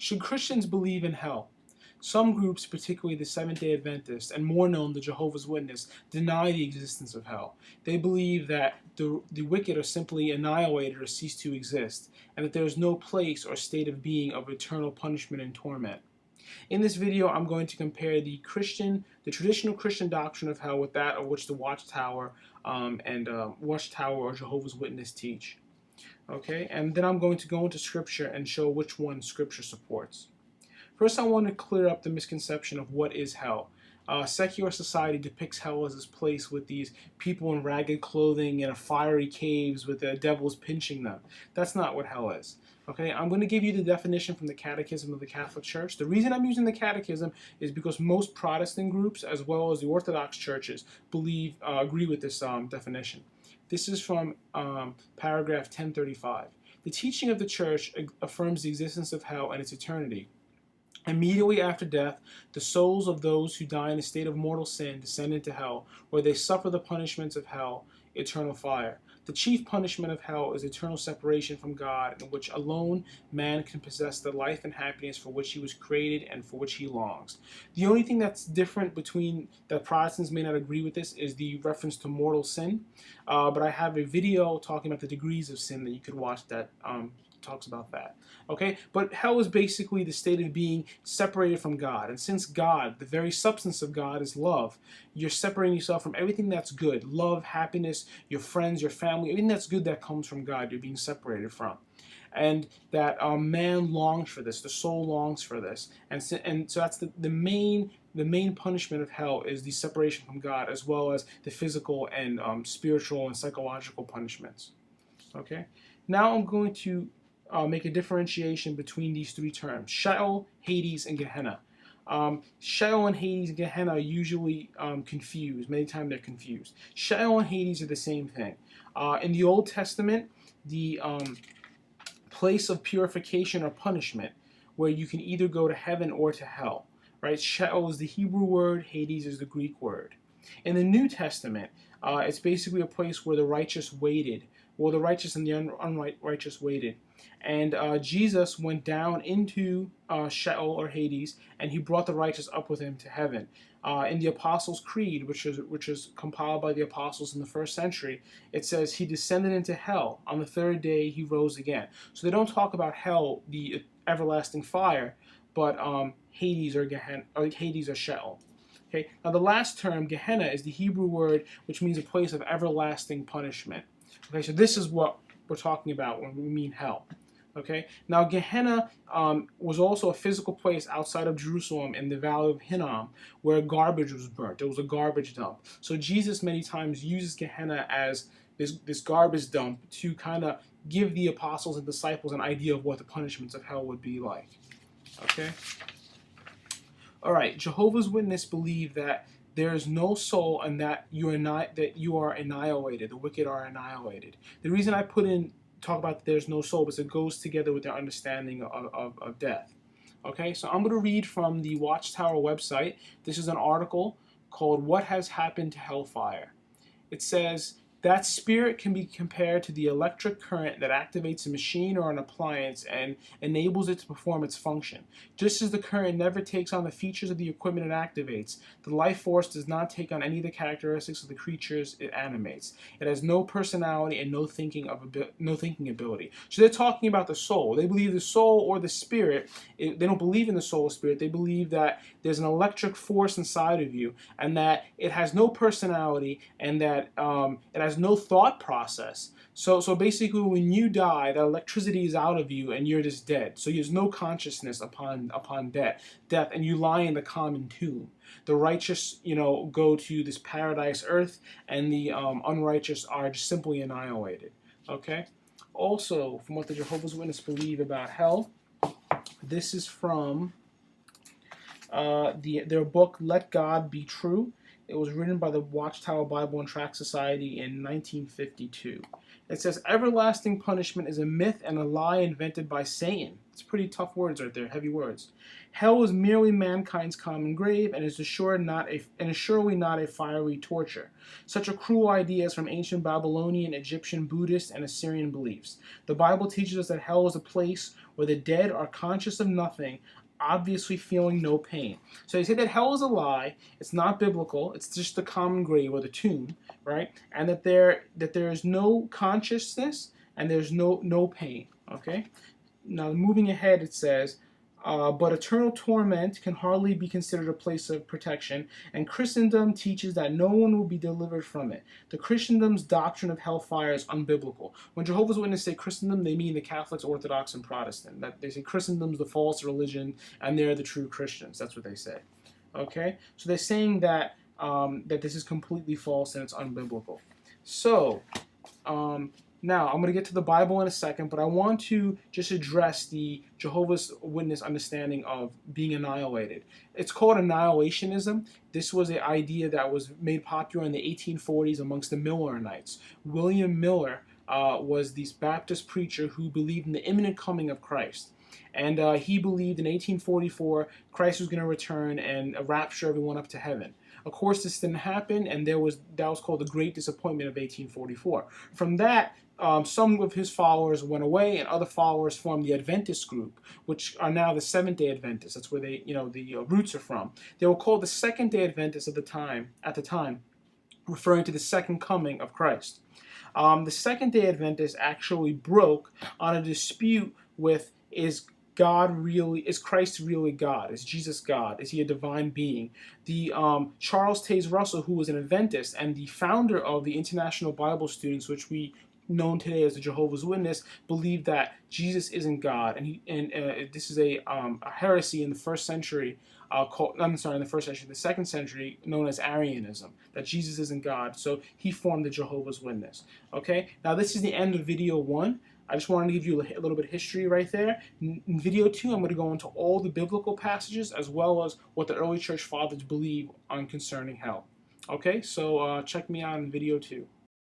Should Christians believe in hell? Some groups, particularly the Seventh-day Adventists, and more known, the Jehovah's Witness, deny the existence of hell. They believe that the wicked are simply annihilated or cease to exist, and that there is no place or state of being of eternal punishment and torment. In this video, I'm going to compare the traditional Christian doctrine of hell with that of which the Watchtower Watchtower or Jehovah's Witness teach. Okay, and then I'm going to go into Scripture and show which one Scripture supports. First, I want to clear up the misconception of what is hell. Secular society depicts hell as this place with these people in ragged clothing in fiery caves with the devils pinching them. That's not what hell is. Okay, I'm going to give you the definition from the Catechism of the Catholic Church. The reason I'm using the Catechism is because most Protestant groups, as well as the Orthodox churches, agree with this definition. This is from paragraph 1035. The teaching of the Church affirms the existence of hell and its eternity. Immediately after death, the souls of those who die in a state of mortal sin descend into hell, where they suffer the punishments of hell, eternal fire. The chief punishment of hell is eternal separation from God, in which alone man can possess the life and happiness for which he was created and for which he longs. The only thing that's different between that Protestants may not agree with this is the reference to mortal sin, but I have a video talking about the degrees of sin that you could watch that talks about that. Okay, but hell is basically the state of being separated from God, and since God, the very substance of God, is love, you're separating yourself from everything that's good, love, happiness, your friends, your family, everything that's good that comes from God, you're being separated from. And that man longs for this, the soul longs for this, and so that's the main punishment of hell is the separation from God, as well as the physical and spiritual and psychological punishments. Okay, now I'm going to make a differentiation between these three terms: Sheol, Hades, and Gehenna. Sheol and Hades and Gehenna are usually confused. Many times they're confused. Sheol and Hades are the same thing. In the Old Testament, the place of purification or punishment, where you can either go to heaven or to hell. Right? Sheol is the Hebrew word, Hades is the Greek word. In the New Testament, it's basically a place where the righteous waited, or the righteous and the unrighteous waited. And Jesus went down into Sheol or Hades, and he brought the righteous up with him to heaven. In the Apostles' Creed, which is compiled by the apostles in the first century, it says he descended into hell. On the third day he rose again. So they don't talk about hell, the everlasting fire, but Hades or Gehenna, or Hades or Sheol. Okay. Now the last term, Gehenna, is the Hebrew word which means a place of everlasting punishment. Okay, so this is what we're talking about when we mean hell. Okay, now Gehenna was also a physical place outside of Jerusalem in the Valley of Hinnom where garbage was burnt. It was a garbage dump. So Jesus many times uses Gehenna as this garbage dump to kind of give the apostles and disciples an idea of what the punishments of hell would be like. Okay. All right, Jehovah's Witnesses believe that there is no soul and that you are annihilated. The wicked are annihilated. The reason I talk about that there's no soul because it goes together with their understanding of death. Okay, so I'm going to read from the Watchtower website. This is an article called "What Has Happened to Hellfire." It says, that spirit can be compared to the electric current that activates a machine or an appliance and enables it to perform its function. Just as the current never takes on the features of the equipment it activates, the life force does not take on any of the characteristics of the creatures it animates. It has no personality and no thinking ability. So they're talking about the soul. They believe the soul or the spirit, they don't believe in the soul or spirit, they believe that there's an electric force inside of you and that it has no personality and that it has no thought process. So basically when you die, that electricity is out of you and you're just dead. So there's no consciousness upon death, and you lie in the common tomb. The righteous, go to this paradise earth, and the unrighteous are just simply annihilated. Okay? Also, from what the Jehovah's Witnesses believe about hell, this is from their book, Let God Be True. It was written by the Watchtower Bible and Tract Society in 1952. It says, everlasting punishment is a myth and a lie invented by Satan. It's pretty tough words right there, heavy words. Hell is merely mankind's common grave and is assuredly not a fiery torture. Such a cruel idea is from ancient Babylonian, Egyptian, Buddhist, and Assyrian beliefs. The Bible teaches us that hell is a place where the dead are conscious of nothing, obviously feeling no pain. So they say that hell is a lie, it's not biblical, it's just the common grave or the tomb, right? And that there is no consciousness and there's no pain, okay? Now moving ahead, it says, but eternal torment can hardly be considered a place of protection, and Christendom teaches that no one will be delivered from it. The Christendom's doctrine of hellfire is unbiblical. When Jehovah's Witnesses say Christendom, they mean the Catholics, Orthodox, and Protestant. That they say Christendom's the false religion, and they're the true Christians. That's what they say. Okay, so they're saying that that this is completely false and it's unbiblical. So. Now, I'm going to get to the Bible in a second, but I want to just address the Jehovah's Witness understanding of being annihilated. It's called annihilationism. This was an idea that was made popular in the 1840s amongst the Millerites. William Miller was this Baptist preacher who believed in the imminent coming of Christ. And he believed in 1844 Christ was going to return and rapture everyone up to heaven. Of course, this didn't happen, and that was called the Great Disappointment of 1844. From that, some of his followers went away, and other followers formed the Adventist group, which are now the Seventh-day Adventists. That's where the roots are from. They were called the Second-day Adventists at the time, referring to the second coming of Christ. The Second-day Adventists actually broke on a dispute with is Christ really God? Is Jesus God? Is he a divine being? The Charles Taze Russell, who was an Adventist and the founder of the International Bible Students, which we known today as the Jehovah's Witness, believed that Jesus isn't God, and this is a heresy in the first century. The second century, known as Arianism, that Jesus isn't God. So he formed the Jehovah's Witness. Okay, now this is the end of video 1. I just wanted to give you a little bit of history right there. In video 2, I'm going to go into all the biblical passages as well as what the early church fathers believe on concerning hell. Okay, so check me out in video 2.